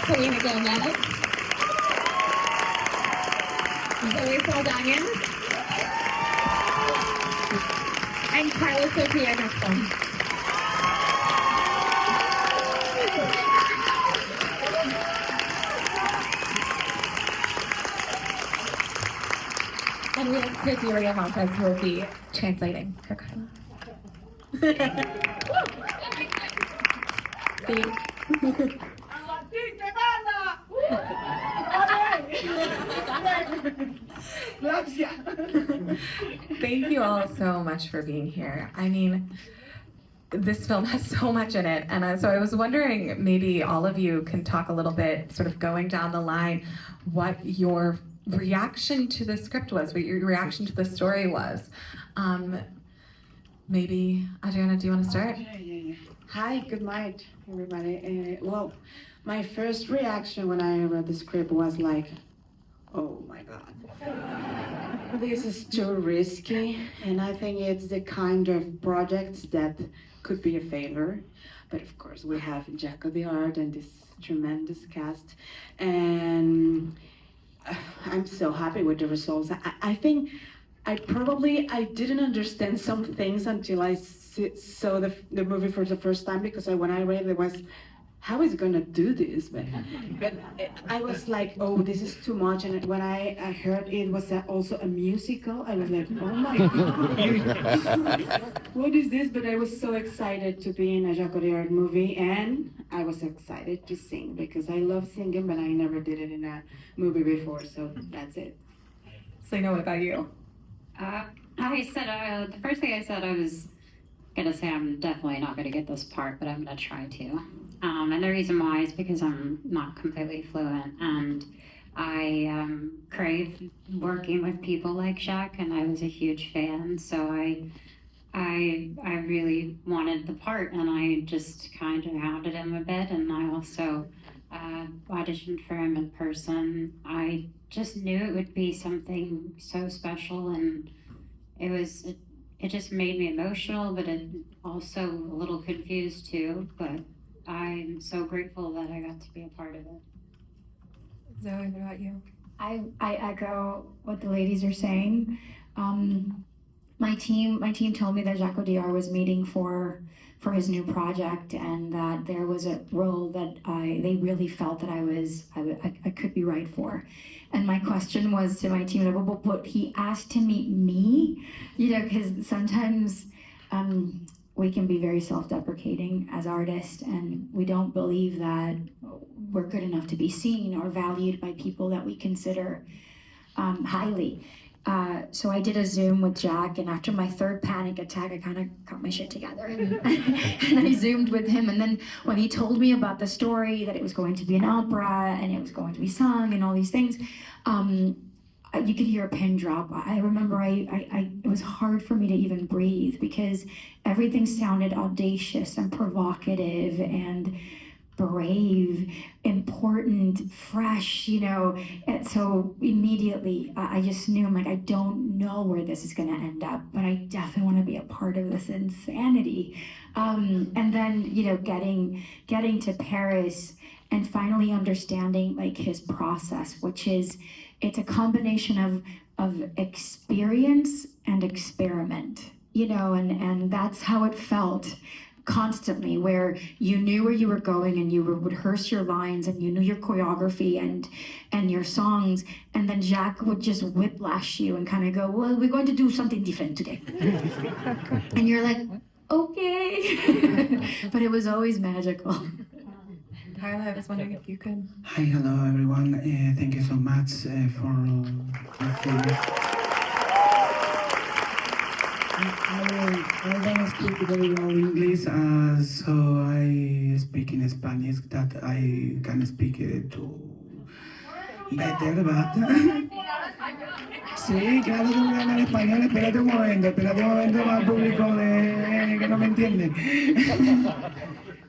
Selena Gomez, Zoe Saldana, and Carla Sofia Gaston. And we have Criteria Montes who will be translating for Carla. Thank you all so much for being here. I mean, this film has so much in it, and so I was wondering, maybe all of you can talk a little bit, sort of going down the line, what your reaction to the script was, what your reaction to the story was. Maybe, Adriana, do you want to start? Yeah. Hi, good night, everybody. Well, my first reaction when I read the script was like, oh my God. This is too risky, and I think it's the kind of project that could be a failure. But of course, we have Jack Audiard and this tremendous cast, and I'm so happy with the results. I think I didn't understand some things until I saw the movie for the first time, because when I read it was, how is it gonna do this? But I was like, oh, this is too much. And when I heard it was also a musical, I was like, oh my God, what is this? But I was so excited to be in a Jacques Audiard movie, and I was excited to sing because I love singing, but I never did it in a movie before, so that's it. Selena, what about you? I said, the first thing I said, I was gonna say I'm definitely not gonna get this part, but I'm gonna try to. And the reason why is because I'm not completely fluent, and I crave working with people like Jacques, and I was a huge fan, so I really wanted the part, and I just kind of hounded him a bit, and I also auditioned for him in person. I just knew it would be something so special, and it just made me emotional, but it also a little confused too. But I'm so grateful that I got to be a part of it. Zoe, what about you? I echo what the ladies are saying. My team told me that Jacques Audiard was meeting for his new project, and that there was a role that they really felt that I could be right for. And my question was to my team, but he asked to meet me, because sometimes we can be very self-deprecating as artists, and we don't believe that we're good enough to be seen or valued by people that we consider highly. So I did a Zoom with Jack, and after my third panic attack, I kind of got my shit together and I Zoomed with him. And then when he told me about the story, that it was going to be an opera and it was going to be sung and all these things, you could hear a pin drop. I remember it was hard for me to even breathe, because everything sounded audacious and provocative and brave, important, fresh, and so immediately I just knew, I'm like, I don't know where this is going to end up, but I definitely want to be a part of this insanity. And then, getting to Perez and finally understanding like his process, which is, it's a combination of experience and experiment, and that's how it felt constantly, where you knew where you were going and you would rehearse your lines and you knew your choreography and your songs, and then Jacques would just whiplash you and kind of go, well, we're going to do something different today. And you're like, okay. But it was always magical. Carla, I was wondering if you could. Hi, hello everyone. Thank you so much for I don't speak very well English, so I speak in Spanish, that I can speak to better, but... Sí, claro que voy a hablar español, espérate un momento más público que no me entiende.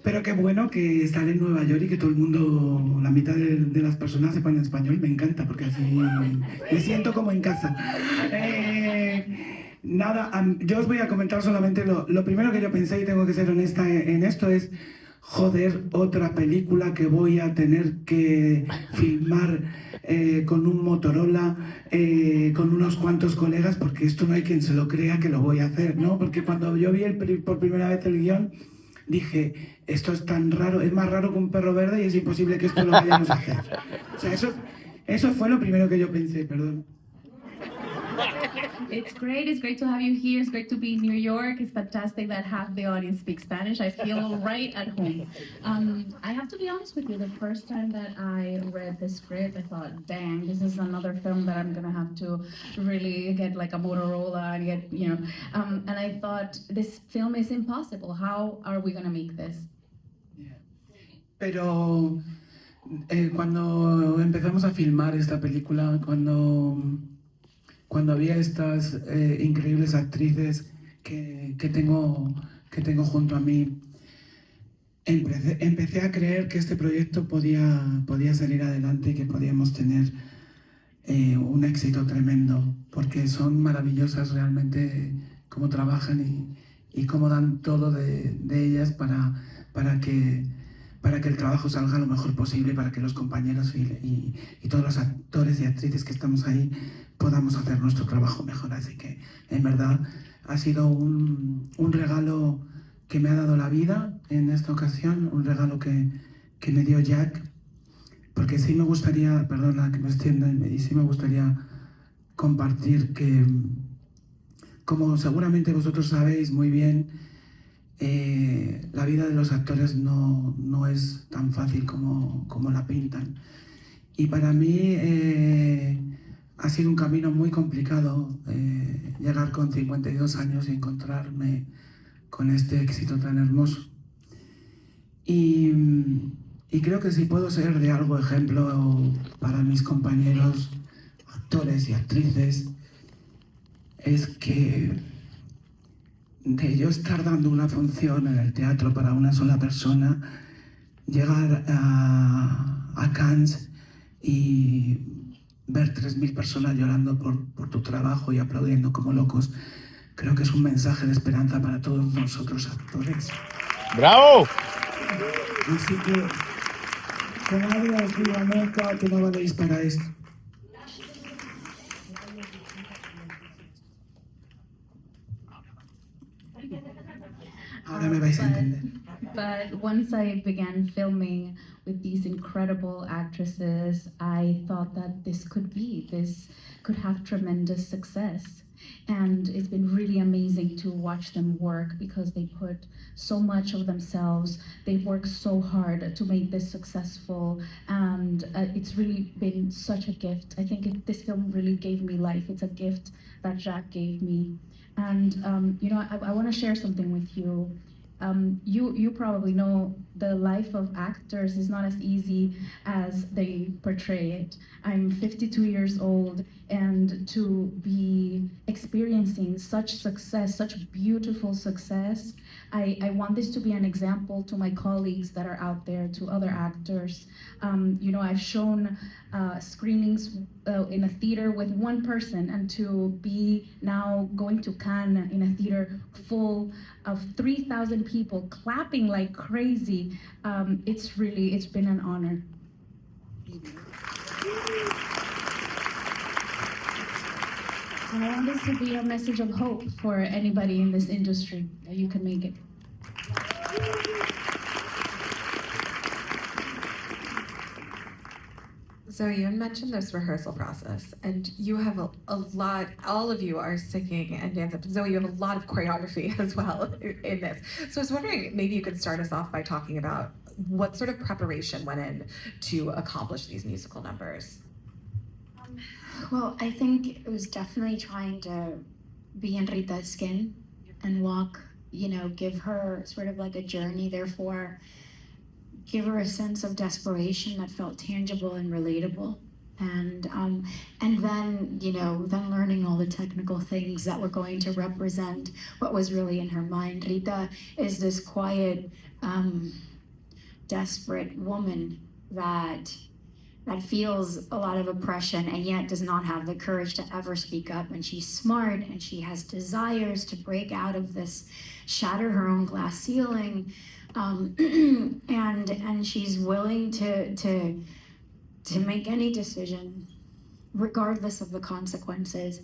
Pero qué bueno que estar en Nueva York y que todo el mundo, la mitad de las personas sepan español, me encanta, porque así me siento como en casa. Nada, yo os voy a comentar solamente lo primero que yo pensé, y tengo que ser honesta en esto, es, joder, otra película que voy a tener que filmar con un Motorola, con unos cuantos colegas, porque esto no hay quien se lo crea que lo voy a hacer, ¿no? Porque cuando yo vi por primera vez el guión, dije, esto es tan raro, es más raro que un perro verde y es imposible que esto lo vayamos a hacer. O sea, eso fue lo primero que yo pensé, perdón. It's great to have you here. It's great to be in New York. It's fantastic that half the audience speaks Spanish. I feel right at home. I have to be honest with you, the first time that I read the script, I thought, dang, this is another film that I'm gonna have to really get like a Motorola and get, and I thought, this film is impossible. How are we gonna make this? Pero cuando empezamos a filmar esta película, cuando había estas increíbles actrices que tengo junto a mí, empecé a creer que este proyecto podía salir adelante y que podíamos tener un éxito tremendo, porque son maravillosas realmente cómo trabajan y cómo dan todo de ellas para que el trabajo salga lo mejor posible, para que los compañeros y todos los actores y actrices que estamos ahí podamos hacer nuestro trabajo mejor. Así que, en verdad, ha sido un regalo que me ha dado la vida en esta ocasión, un regalo que me dio Jack, porque sí me gustaría, perdona que me extienda, y sí me gustaría compartir que, como seguramente vosotros sabéis muy bien, la vida de los actores no es tan fácil como la pintan. Y para mí ha sido un camino muy complicado llegar con 52 años y encontrarme con este éxito tan hermoso. Y creo que si puedo ser de algo ejemplo para mis compañeros, actores y actrices, es que de yo estar dando una función en el teatro para una sola persona, llegar a Cannes y ver 3.000 personas llorando por tu trabajo y aplaudiendo como locos, creo que es un mensaje de esperanza para todos nosotros actores. ¡Bravo! Así que nadie os diga nunca que no valéis para esto. Ahora me vais a entender. But once I began filming with these incredible actresses, I thought that this could have tremendous success. And it's been really amazing to watch them work because they put so much of themselves. They work so hard to make this successful, and it's really been such a gift. I think this film really gave me life. It's a gift that Jacques gave me. And I want to share something with you. You probably know the life of actors is not as easy as they portray it. I'm 52 years old, and to be experiencing such success, such beautiful success, I want this to be an example to my colleagues that are out there, to other actors. I've shown screenings in a theater with one person, and to be now going to Cannes in a theater full of 3,000 people clapping like crazy, it's been an honor. And I want this to be a message of hope for anybody in this industry, that you can make it. So you mentioned this rehearsal process, and you have a lot, all of you are singing and dancing. Zoe, you have a lot of choreography as well in this. So I was wondering, maybe you could start us off by talking about what sort of preparation went in to accomplish these musical numbers. Well, I think it was definitely trying to be in Rita's skin and walk, give her sort of like a journey, therefore give her a sense of desperation that felt tangible and relatable. And then, then learning all the technical things that were going to represent what was really in her mind. Rita is this quiet, desperate woman that that feels a lot of oppression and yet does not have the courage to ever speak up. And she's smart and she has desires to break out of this, shatter her own glass ceiling, and she's willing to make any decision, regardless of the consequences,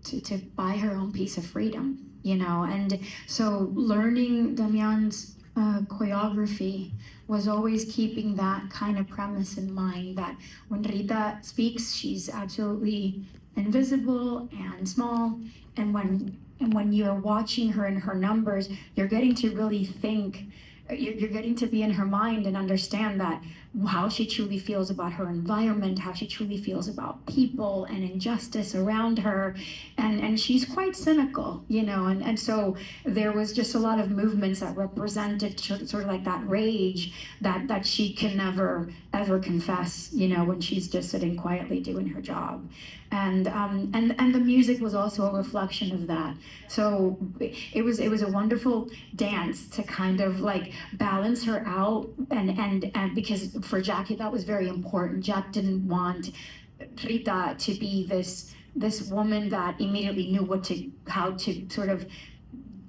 to buy her own piece of freedom, you know. And so learning Damian's choreography was always keeping that kind of premise in mind, that when Rita speaks, she's absolutely invisible and small, and when you're watching her in her numbers, you're getting to really think, you're getting to be in her mind and understand that how she truly feels about her environment, how she truly feels about people and injustice around her, and she's quite cynical, you know, and so there was just a lot of movements that represented sort of like that rage that she can never ever confess, you know, when she's just sitting quietly doing her job. And the music was also a reflection of that. So it was a wonderful dance to kind of like balance her out, and because for Jackie that was very important. Jack didn't want Rita to be this woman that immediately knew how to sort of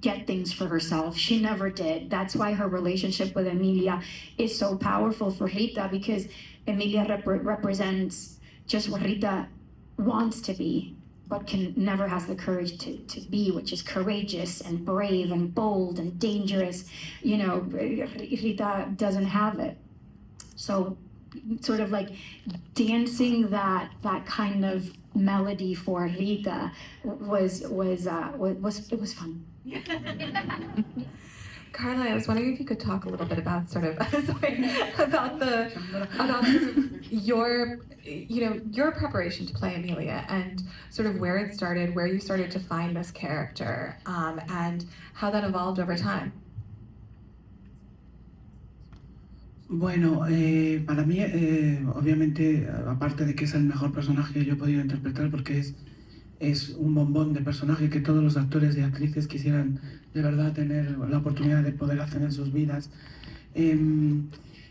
get things for herself. She never did. That's why her relationship with Emilia is so powerful for Rita, because Emilia represents just what Rita wants to be, but never has the courage to be, which is courageous and brave and bold and dangerous. You know, Rita doesn't have it. So sort of like dancing that kind of melody for Rita was fun. Carla, I was wondering if you could talk a little bit about sort of your preparation to play Emilia, and sort of where it started, where you started to find this character, and how that evolved over time. Bueno, para mí, obviamente, aparte de que es el mejor personaje que yo he podido interpretar, porque es un bombón de personaje que todos los actores y actrices quisieran de verdad tener la oportunidad de poder hacer en sus vidas.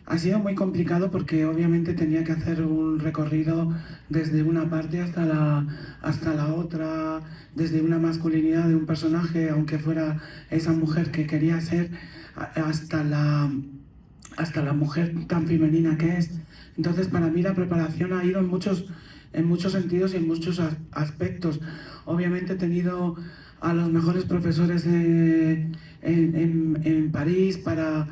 Ha sido muy complicado porque obviamente tenía que hacer un recorrido desde una parte hasta la otra, desde una masculinidad de un personaje, aunque fuera esa mujer que quería ser, hasta la mujer tan femenina que es. Entonces, para mí la preparación ha ido en muchos sentidos y en muchos aspectos. Obviamente he tenido a los mejores profesores en París para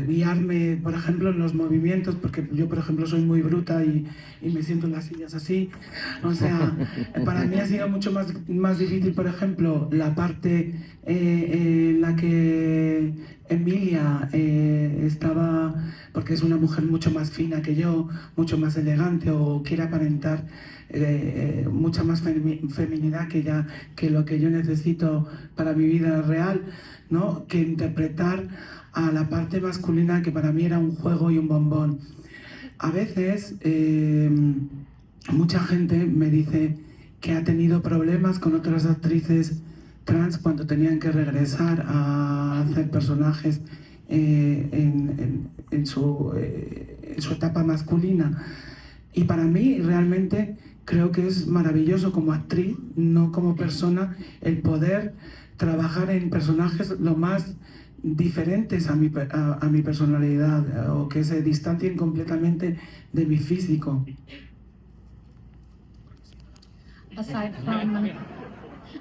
guiarme, por ejemplo, en los movimientos, porque yo, por ejemplo, soy muy bruta y me siento en las sillas así. O sea, para mí ha sido mucho más difícil, por ejemplo, la parte en la que Emilia estaba, porque es una mujer mucho más fina que yo, mucho más elegante, o quiere aparentar mucha más feminidad que lo que yo necesito para mi vida real, ¿no? Que interpretar a la parte masculina, que para mí era un juego y un bombón. A veces mucha gente me dice que ha tenido problemas con otras actrices trans cuando tenían que regresar a hacer personajes en su etapa masculina. Y para mí realmente creo que es maravilloso como actriz, no como persona, el poder trabajar en personajes lo más diferentes a mi personalidad, o que se distancien completamente de mi físico.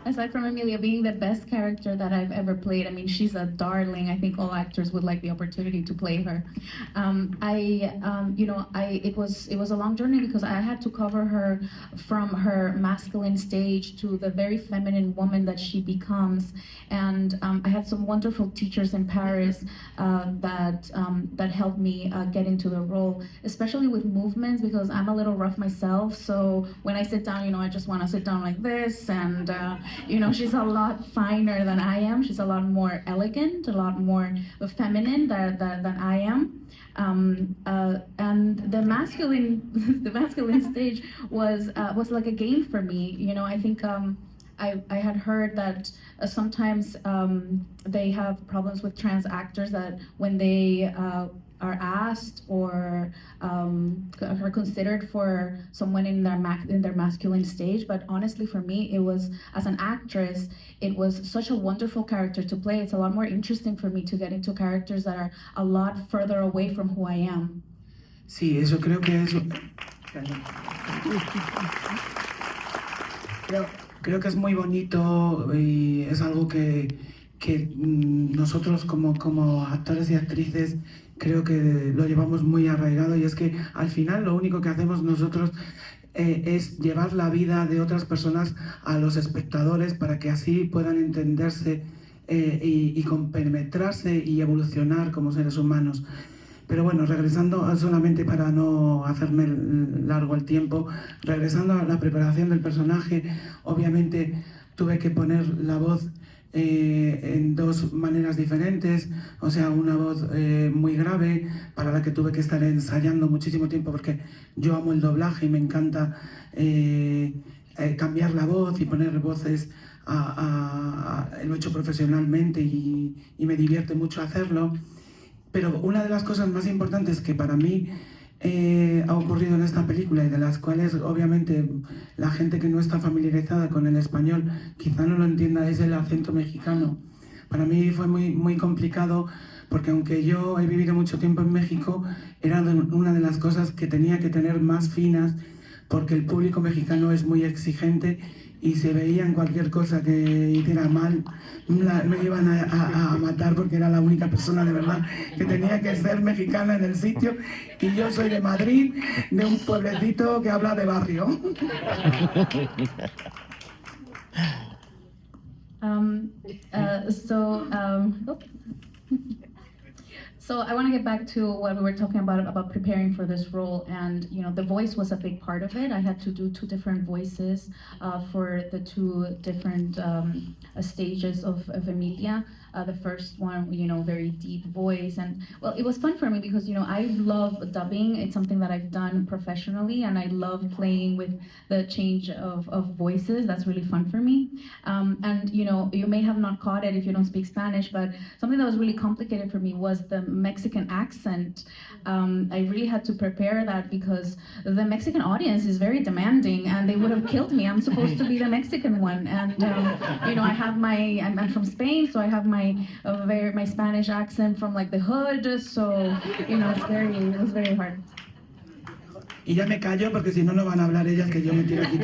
Aside from Emilia being the best character that I've ever played, I mean, she's a darling. I think all actors would like the opportunity to play her. It was a long journey because I had to cover her from her masculine stage to the very feminine woman that she becomes. And I had some wonderful teachers in Paris that helped me get into the role, especially with movements, because I'm a little rough myself. So when I sit down, I just want to sit down like this, and she's a lot finer than I am. She's a lot more elegant, a lot more feminine than I am. And the masculine stage was like a game for me. I think I had heard that sometimes they have problems with trans actors, that when they are asked or are considered for someone in their masculine stage. But honestly, for me, it was, as an actress, it was such a wonderful character to play. It's a lot more interesting for me to get into characters that are a lot further away from who I am. Sí, eso creo que es. Creo que es muy bonito y es algo que nosotros como actores y actrices creo que lo llevamos muy arraigado, y es que al final lo único que hacemos nosotros es llevar la vida de otras personas a los espectadores para que así puedan entenderse y compenetrarse y evolucionar como seres humanos. Pero bueno, regresando solamente para no hacerme largo el tiempo, regresando a la preparación del personaje, obviamente tuve que poner la voz en dos maneras diferentes, o sea, una voz muy grave para la que tuve que estar ensayando muchísimo tiempo porque yo amo el doblaje y me encanta cambiar la voz y poner voces, lo he hecho profesionalmente y me divierte mucho hacerlo. Pero una de las cosas más importantes que para mí ha ocurrido en esta película, y de las cuales obviamente la gente que no está familiarizada con el español quizá no lo entienda, es el acento mexicano. Para mí fue muy complicado porque aunque yo he vivido mucho tiempo en México, era una de las cosas que tenía que tener más finas porque el público mexicano es muy exigente y se veían cualquier cosa que hiciera mal, me iban a matar porque era la única persona de verdad que tenía que ser mexicana en el sitio, y yo soy de Madrid, de un pueblecito que habla de barrio. So I want to get back to what we were talking about preparing for this role, and the voice was a big part of it. I had to do two different voices for the two different stages of Emilia. The first one, very deep voice, and well, it was fun for me because I love dubbing. It's something that I've done professionally, and I love playing with the change of voices. That's really fun for me. And you may have not caught it if you don't speak Spanish, but something that was really complicated for me was the Mexican accent. I really had to prepare that because the Mexican audience is very demanding, and they would have killed me. I'm supposed to be the Mexican one, and I'm from Spain, so I have my Spanish accent from like the hood. So it was very hard. Y ya me callo porque si no, no van a hablar ellas, que yo me tiro aquí.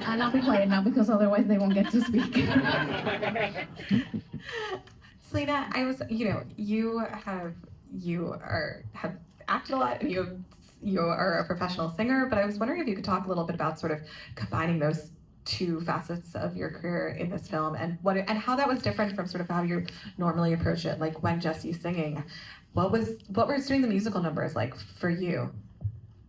And I'll be quiet now because otherwise they won't get to speak. Selena, you have acted a lot, and you are a professional singer, but I was wondering if you could talk a little bit about sort of combining those two facets of your career in this film, and how that was different from sort of how you normally approach it. Like when Jesse's singing, what were doing the musical numbers like for you?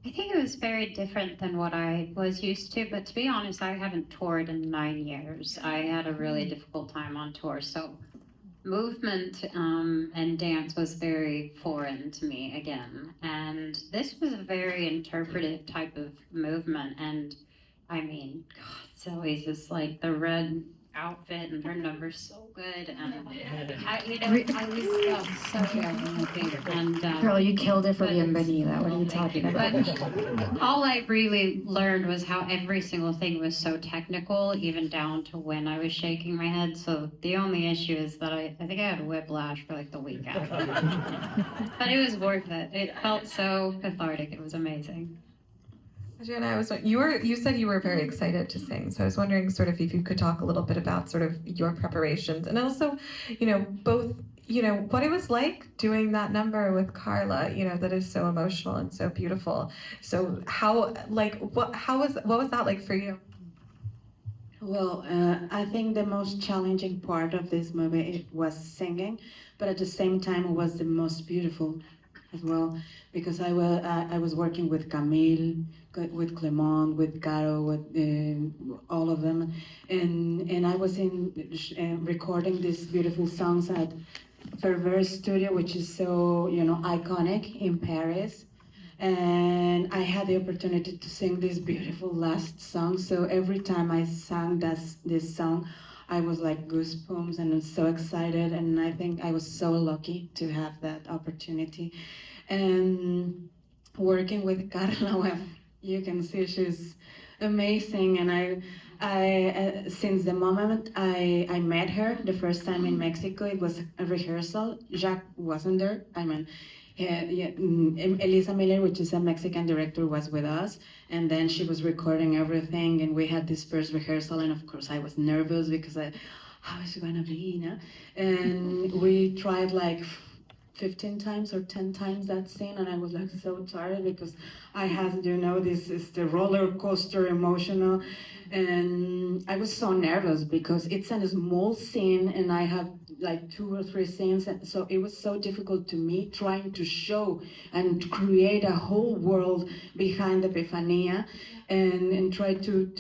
I think it was very different than what I was used to, but to be honest, I haven't toured in 9 years. I had a really difficult time on tour, so movement and dance was very foreign to me again. And this was a very interpretive type of movement, and I mean, God, Zoe's just like the red outfit and her number's so good, and I was so young, and Girl, you killed it for Bienvenida. What are you talking about? But all I really learned was how every single thing was so technical, even down to when I was shaking my head. So the only issue is that I think I had whiplash for like the week after. But it was worth it. It felt so cathartic. It was amazing. Adriana, you said you were very excited to sing, so I was wondering sort of if you could talk a little bit about sort of your preparations, and also, both, what it was like doing that number with Carla, that is so emotional and so beautiful. So what was that like for you? Well, I think the most challenging part of this movie was singing, but at the same time it was the most beautiful as well, because I was working with Camille, with Clement, with Caro, with all of them, and I was recording these beautiful songs at Perez Studio, which is so iconic in Paris, and I had the opportunity to sing this beautiful last song. So every time I sang this song, I was like goosebumps and so excited, and I think I was so lucky to have that opportunity. And working with Carla, well, you can see she's amazing, and I since the moment I met her the first time in Mexico, it was a rehearsal. Jacques wasn't there. I mean, Elisa Miller, which is a Mexican director, was with us, and then she was recording everything, and we had this first rehearsal, and of course I was nervous because how is it gonna be, you know? And we tried like 15 times or 10 times that scene, and I was like so tired because I had, you know, this is the roller coaster emotional, and I was so nervous because it's a small scene and I have like 2 or 3 scenes, and so it was so difficult to me trying to show and create a whole world behind Epifania, and try to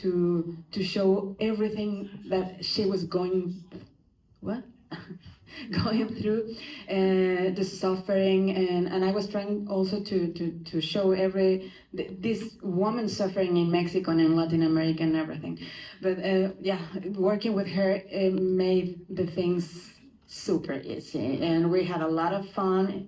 show everything that she was going going through, the suffering, and I was trying also to show this woman suffering in Mexico and in Latin America and everything. But yeah, working with her made the things super easy, and we had a lot of fun.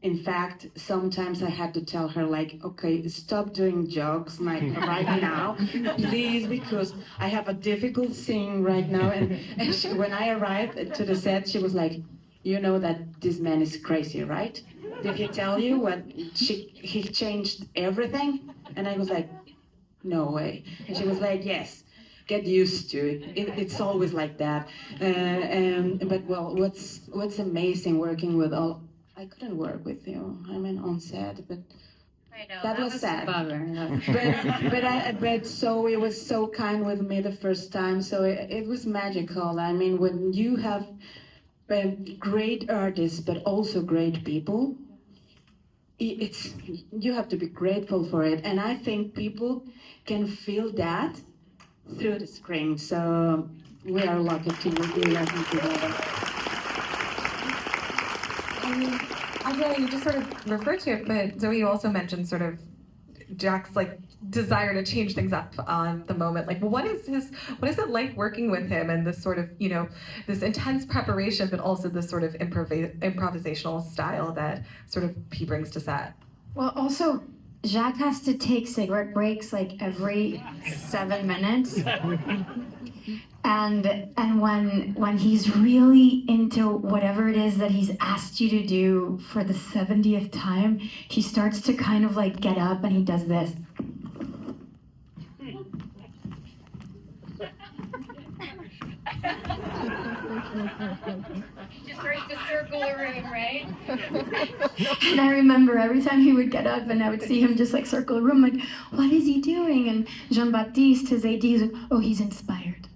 In fact, sometimes I had to tell her, like, okay, stop doing jokes like right now, please, because I have a difficult scene right now. And she, when I arrived to the set, she was like, you know that this man is crazy, right? Did he tell you what he changed everything? And I was like, no way. And she was like, yes. Get used to it. It's always like that. But well, what's amazing working with all. I couldn't work with you. I mean, on set, but I know, that was sad. a bummer. But Zoe was so kind with me the first time, so it was magical. I mean, when you have great artists, but also great people, it's you have to be grateful for it. And I think people can feel that through the screen. So we are lucky to be working together. Angela, you just sort of referred to it, but Zoe, you also mentioned sort of Jack's like desire to change things up on the moment. Like, what is it like working with him and this sort of, you know, this intense preparation, but also this sort of improvisational style that sort of he brings to set? Well, also, Jacques has to take cigarette breaks like every 7 minutes. And when he's really into whatever it is that he's asked you to do for the 70th time, he starts to kind of like get up and he does this. Just starts to circle a room, right? And I remember every time he would get up and I would see him just like circle a room, like, what is he doing? And Jean-Baptiste, his AD, is like, oh, he's inspired.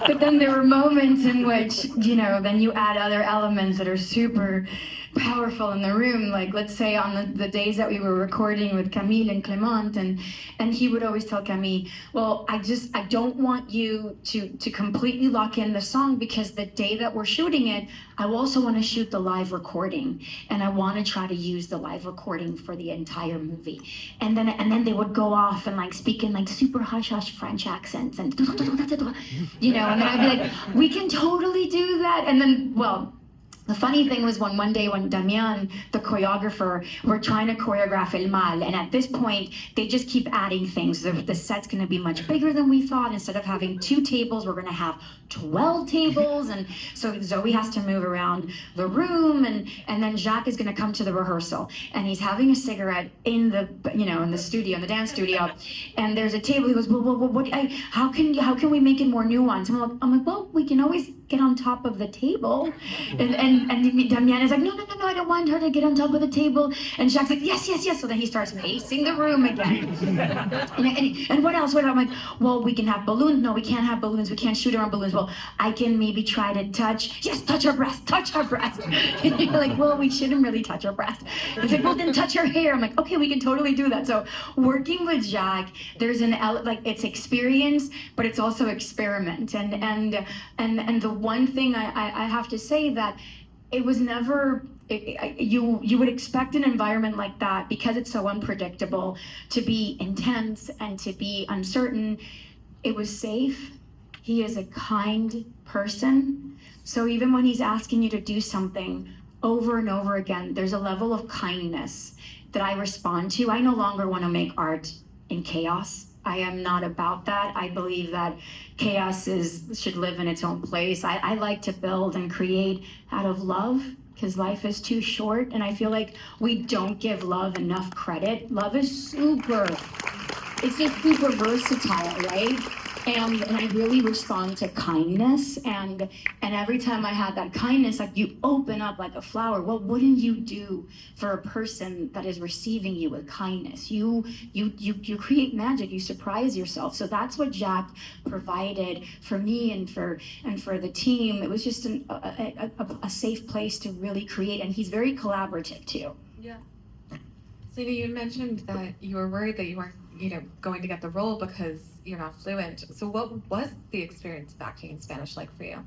But then there were moments in which, you know, then you add other elements that are super powerful in the room. Like, let's say on the days that we were recording with Camille and Clement, and he would always tell Camille, well, I don't want you to completely lock in the song, because the day that we're shooting it, I also want to shoot the live recording, and I want to try to use the live recording for the entire movie. And then they would go off and like speak in like super hush hush French accents and you know, and then I'd be like, we can totally do that. And then, well, the funny thing was one day when Damian, the choreographer, were trying to choreograph El Mal, and at this point, they just keep adding things. The set's gonna be much bigger than we thought. Instead of having 2 tables, we're gonna have 12 tables, and so Zoe has to move around the room, and then Jacques is gonna come to the rehearsal, and he's having a cigarette in the, you know, in the studio, in the dance studio, and there's a table. He goes, well, how can we make it more nuanced? I'm like, well, we can always get on top of the table, and Damian is like, no, I don't want her to get on top of the table, and Jacques' like, yes. So then he starts pacing the room again. and what else? I'm like, well, we can have balloons. No, we can't have balloons. We can't shoot around balloons. Well, I can maybe try to touch her breast. And you're like, well, we shouldn't really touch her breast. It's like, well, then touch her hair. I'm like, okay, we can totally do that. So working with Jacques, there's like, it's experience, but it's also experiment. And the one thing I have to say that it was never, you would expect an environment like that, because it's so unpredictable, to be intense and to be uncertain. It was safe, He is a kind person. So even when he's asking you to do something over and over again, there's a level of kindness that I respond to. I no longer want to make art in chaos. I am not about that. I believe that chaos should live in its own place. I like to build and create out of love, because life is too short, and I feel like we don't give love enough credit. Love is it's just super versatile, right? And I really respond to kindness, and every time I have that kindness, like, you open up like a flower. What wouldn't you do for a person that is receiving you with kindness? You create magic. You surprise yourself. So that's what Jack provided for me and for the team. It was just a safe place to really create, and he's very collaborative too. Yeah. Selena, you mentioned that you were worried that you weren't, going to get the role because you're not fluent. So what was the experience of acting in Spanish like for you?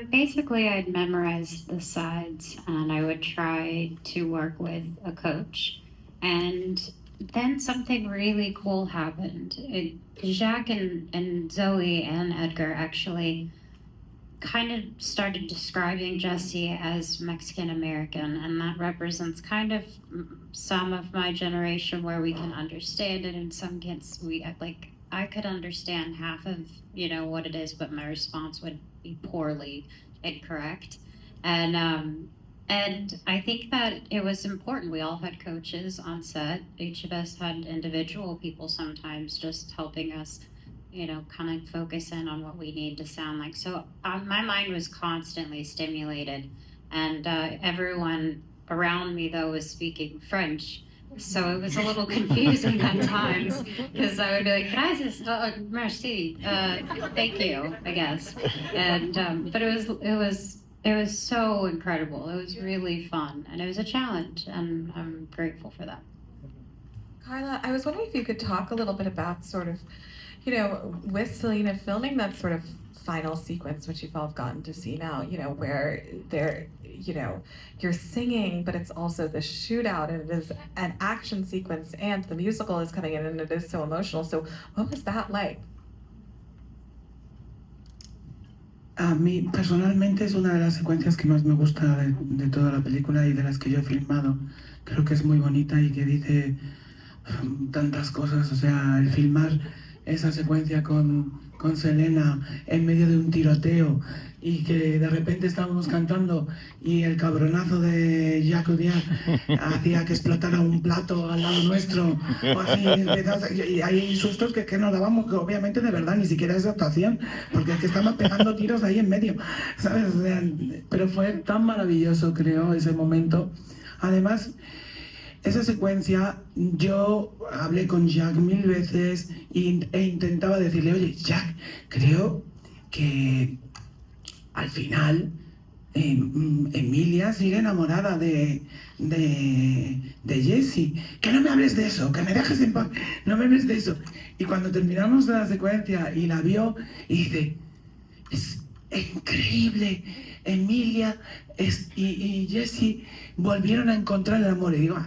Basically, I'd memorize the sides and I would try to work with a coach. And then something really cool happened. Jacques and Zoe and Edgar actually kind of started describing Jesse as Mexican American, and that represents kind of some of my generation where we can understand it, and some kids I could understand half of what it is, but my response would be poorly incorrect, and I think that it was important. We all had coaches on set. Each of us had individual people sometimes just helping us kind of focus in on what we need to sound like. So my mind was constantly stimulated, and everyone around me, though, was speaking French. So it was a little confusing at times, because I would be like, gracias, merci, thank you, I guess. And but it was so incredible. It was really fun, and it was a challenge, and I'm grateful for that. Carla, I was wondering if you could talk a little bit about sort of, with Selena filming that sort of final sequence, which you've all gotten to see now, where you're singing, but it's also the shootout, and it is an action sequence, and the musical is coming in, and it is so emotional. So what was that like? A mí personalmente es una de las secuencias que más me gusta de toda la película y de las que yo he filmado. Creo que es muy bonita y que dice tantas cosas. O sea, el filmar esa secuencia con Selena en medio de un tiroteo y que de repente estábamos cantando y el cabronazo de Jacques Audiard hacía que explotara un plato al lado nuestro o así, y hay sustos que nos dábamos, que obviamente de verdad ni siquiera es actuación, porque es que estamos pegando tiros ahí en medio, ¿sabes? O sea, pero fue tan maravilloso, creo, ese momento. Además, esa secuencia, yo hablé con Jack 1000 veces e intentaba decirle, oye, Jack, creo que al final Emilia sigue enamorada de Jesse. Que no me hables de eso, que me dejes en paz, no me hables de eso. Y cuando terminamos la secuencia y la vio, y dice, es increíble, Emilia y Jesse volvieron a encontrar el amor. Y digo,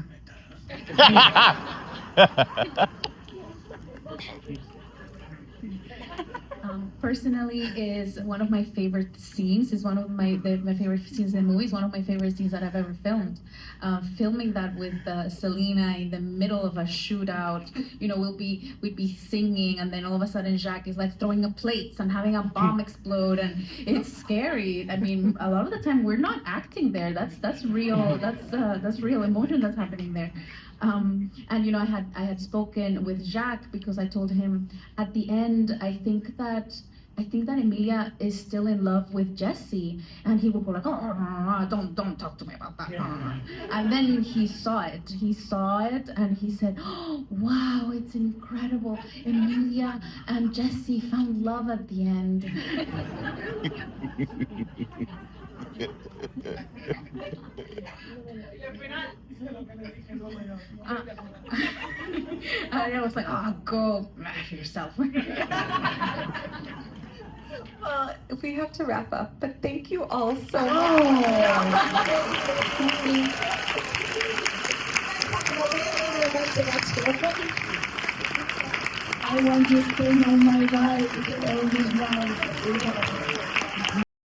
Personally, is one of my favorite scenes. Is one of my favorite scenes in the movie. It's one of my favorite scenes that I've ever filmed. Filming that with Selena in the middle of a shootout. We'd be singing, and then all of a sudden Jacques is like throwing up plates and having a bomb explode, and it's scary. I mean, a lot of the time we're not acting there. That's real. That's real emotion that's happening there. And I had spoken with Jacques, because I told him at the end, I think that Emilia is still in love with Jesse, and he would go like, don't talk to me about that. And then he saw it, and he said, oh, wow, it's incredible. Emilia and Jesse found love at the end. I was like, oh, go for yourself. Well, we have to wrap up, but thank you all so much. I want to spend all my life on this life.